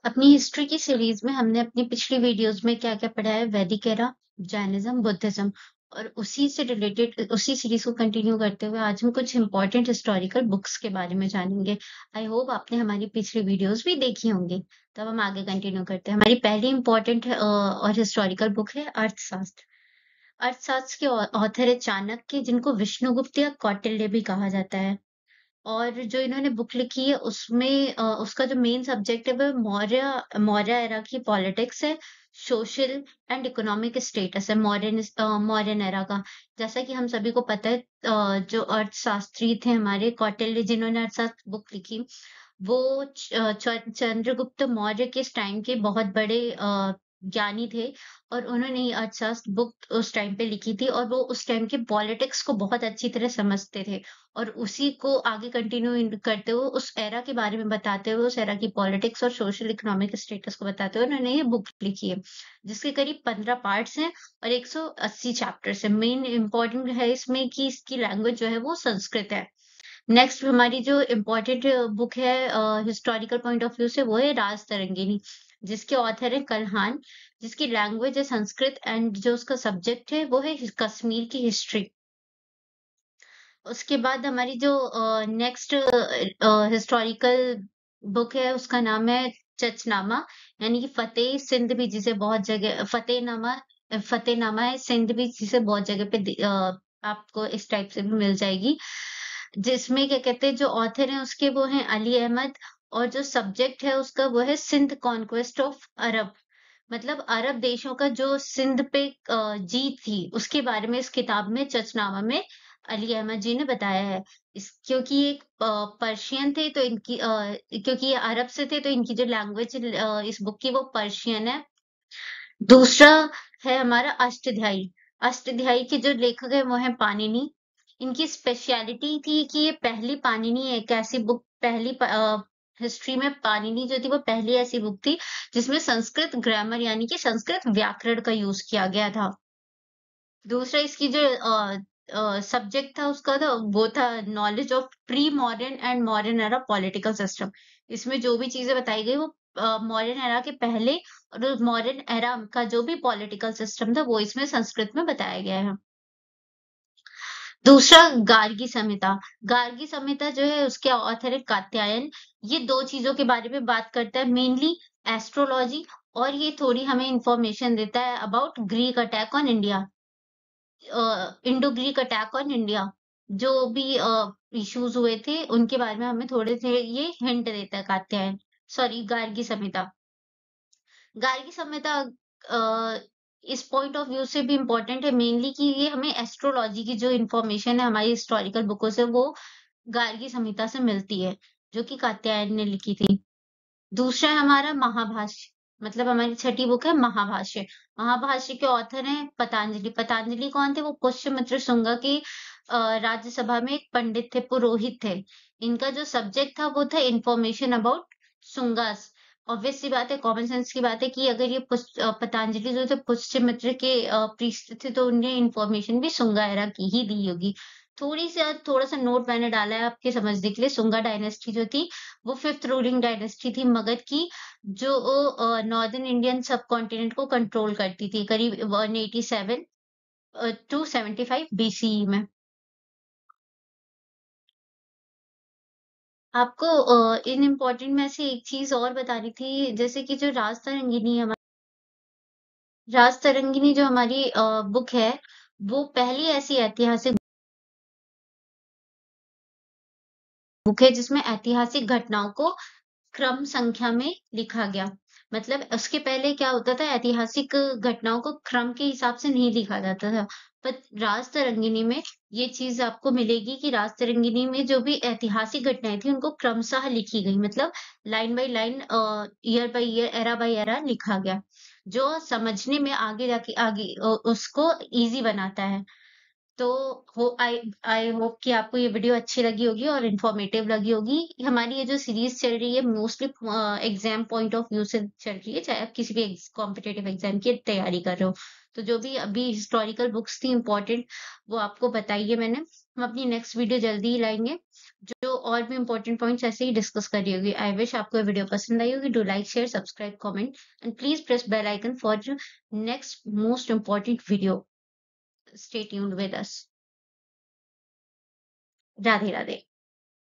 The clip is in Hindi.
अपनी हिस्ट्री की सीरीज में हमने अपनी पिछली वीडियोस में क्या-क्या पढ़ा है वैदिक एरा, जैनिज्म, बुद्धिज्म और उसी से रिलेटेड उसी सीरीज को कंटिन्यू करते हुए आज हम कुछ इंपॉर्टेंट हिस्टोरिकल बुक्स के बारे में जानेंगे। आई होप आपने हमारी पिछली वीडियोस भी देखी होंगी। तब हम आगे कंटिन्यू करते हैं। हमारी पहली इंपॉर्टेंट और हिस्टोरिकल बुक है अर्थशास्त्र। अर्थशास्त्र के ऑथर है चाणक्य, जिनको विष्णुगुप्त या कौटिल्य भी कहा जाता है। और जो इन्होंने बुक लिखी है उसमें उसका जो मेन सब्जेक्ट है वो मौर्य मौर्य एरा की पॉलिटिक्स है, सोशल एंड इकोनॉमिक स्टेटस है मौर्यन एरा का। जैसा कि हम सभी को पता है, जो अर्थशास्त्री थे हमारे कौटिल्य, जिन्होंने अर्थशास्त्र बुक लिखी, वो चंद्रगुप्त मौर्य के टाइम के बहुत बड़े ज्ञानी थे। और उन्होंने ये अर्थशास्त्र बुक उस टाइम पे लिखी थी और वो उस टाइम के पॉलिटिक्स को बहुत अच्छी तरह समझते थे। और उसी को आगे कंटिन्यू करते हुए उस एरा के बारे में बताते हुए, उस एरा की पॉलिटिक्स और सोशल इकोनॉमिक स्टेटस को बताते हुए उन्होंने ये बुक लिखी है, जिसके करीब 15 पार्ट्स हैं और 180 चैप्टर्स है। मेन इंपॉर्टेंट है इसमें कि इसकी लैंग्वेज जो है वो संस्कृत है। नेक्स्ट हमारी जो इम्पोर्टेंट बुक है हिस्टोरिकल पॉइंट ऑफ व्यू से, वो है राज तरंगिणी, जिसके ऑथर है कल्हान, जिसकी लैंग्वेज है संस्कृत एंड जो उसका सब्जेक्ट है वो है कश्मीर की हिस्ट्री। उसके बाद हमारी जो नेक्स्ट हिस्टोरिकल बुक है उसका नाम है चचनामा, यानी कि फतेह सिंध भी जिसे बहुत जगह फतेहनामा है सिंध भी जिसे बहुत जगह पे आपको इस टाइप से भी मिल जाएगी। जिसमें क्या कहते हैं, जो ऑथर हैं उसके वो हैं अली अहमद, और जो सब्जेक्ट है उसका वो है सिंध कॉन्क्वेस्ट ऑफ अरब। मतलब अरब देशों का जो सिंध पे जीत थी उसके बारे में इस किताब में चचनामा में अली अहमद जी ने बताया है। क्योंकि ये एक पर्शियन थे तो क्योंकि ये अरब से थे तो इनकी जो लैंग्वेज इस बुक की वो पर्शियन है। दूसरा है हमारा अष्टध्यायी। अष्टध्यायी के जो लेखक है वो है पाणिनि। इनकी स्पेशलिटी थी कि ये पहली पाणिनि एक ऐसी बुक, पहली हिस्ट्री में पाणिनि जो थी वो पहली ऐसी बुक थी जिसमें संस्कृत ग्रामर यानी कि संस्कृत व्याकरण का यूज किया गया था। दूसरा इसकी जो सब्जेक्ट था उसका था वो था knowledge of pre modern and modern era political system. इसमें जो भी चीजें बताई गई वो मॉडर्न एरा के पहले और मॉडर्न एरा का जो भी पॉलिटिकल सिस्टम था वो इसमें संस्कृत में बताया गया है। दूसरा गार्गी संहिता। गार्गी संहिता जो है उसके ऑथर है कात्यायन। ये दो चीजों के बारे में बात करता है, मेनली एस्ट्रोलॉजी, और ये थोड़ी हमें इंफॉर्मेशन देता है about Greek attack on India, Indo Greek attack on India. जो भी इश्यूज हुए थे उनके बारे में हमें थोड़े से ये हिंट देता है कात्यायन। सॉरी, गार्गी संहिता। गार्गी संहिता इस पॉइंट ऑफ व्यू से भी इम्पोर्टेंट है, मेनली कि ये हमें एस्ट्रोलॉजी की जो इन्फॉर्मेशन है हमारी हिस्टोरिकल बुकों से वो गार्गी संहिता से मिलती है, जो कि कात्यायन ने लिखी थी। दूसरा है हमारा महाभाष्य, मतलब हमारी छठी बुक है महाभाष्य। महाभाष्य के ऑथर हैं पतंजलि। पतंजलि कौन थे? वो पुष्यमित्र शुंगा की राज्यसभा में एक पंडित थे, पुरोहित थे। इनका जो सब्जेक्ट था वो था इंफॉर्मेशन अबाउट शुंगास। ऑब्वियस सी बात है, कॉमन सेंस की बात है कि अगर ये पतंजलि जो थे पुष्यमित्र के प्रीस्ट थे तो उन्हें इंफॉर्मेशन भी शुंगा एरा की ही दी होगी। थोड़ा सा नोट मैंने डाला है आपके समझने के लिए। शुंगा डायनेस्टी जो थी वो 5th रूलिंग डायनेस्टी थी मगध की, जो नॉर्दर्न इंडियन सब कॉन्टिनेंट को कंट्रोल करती थी करीब 187 टू 75 बीसीई में। आपको इन इम्पोर्टेंट में से एक चीज और बतानी थी, जैसे कि जो राज तरंगिणी जो हमारी बुक है, वो पहली ऐसी ऐतिहासिक बुक है जिसमें ऐतिहासिक घटनाओं को क्रम संख्या में लिखा गया। मतलब उसके पहले क्या होता था, ऐतिहासिक घटनाओं को क्रम के हिसाब से नहीं लिखा जाता था। पर राज तरंगिणी में ये चीज आपको मिलेगी कि राज तरंगिणी में जो भी ऐतिहासिक घटनाएं थी उनको क्रमशः लिखी गई, मतलब line by line, year by year, era by era लिखा गया, जो समझने में आगे जाके आगे उसको इजी बनाता है। तो हो आई आई होप कि आपको ये वीडियो अच्छी लगी होगी और इन्फॉर्मेटिव लगी होगी। हमारी ये जो सीरीज चल रही है mostly exam point of view से चल रही है, चाहे आप किसी भी कॉम्पिटेटिव एग्जाम की तैयारी कर रहे हो। तो जो भी अभी हिस्टोरिकल बुक्स थी इंपॉर्टेंट वो आपको बताइए मैंने। हम अपनी नेक्स्ट वीडियो जल्दी ही लाएंगे। जो वीडियो और भी इंपॉर्टेंट पॉइंट्स ऐसे ही डिस्कस कर रही होगी। आई विश आपको ये वीडियो पसंद आई होगी। Do like, share, subscribe, comment and please press bell icon for next most important video. Stay tuned with us. Radhe Radhe.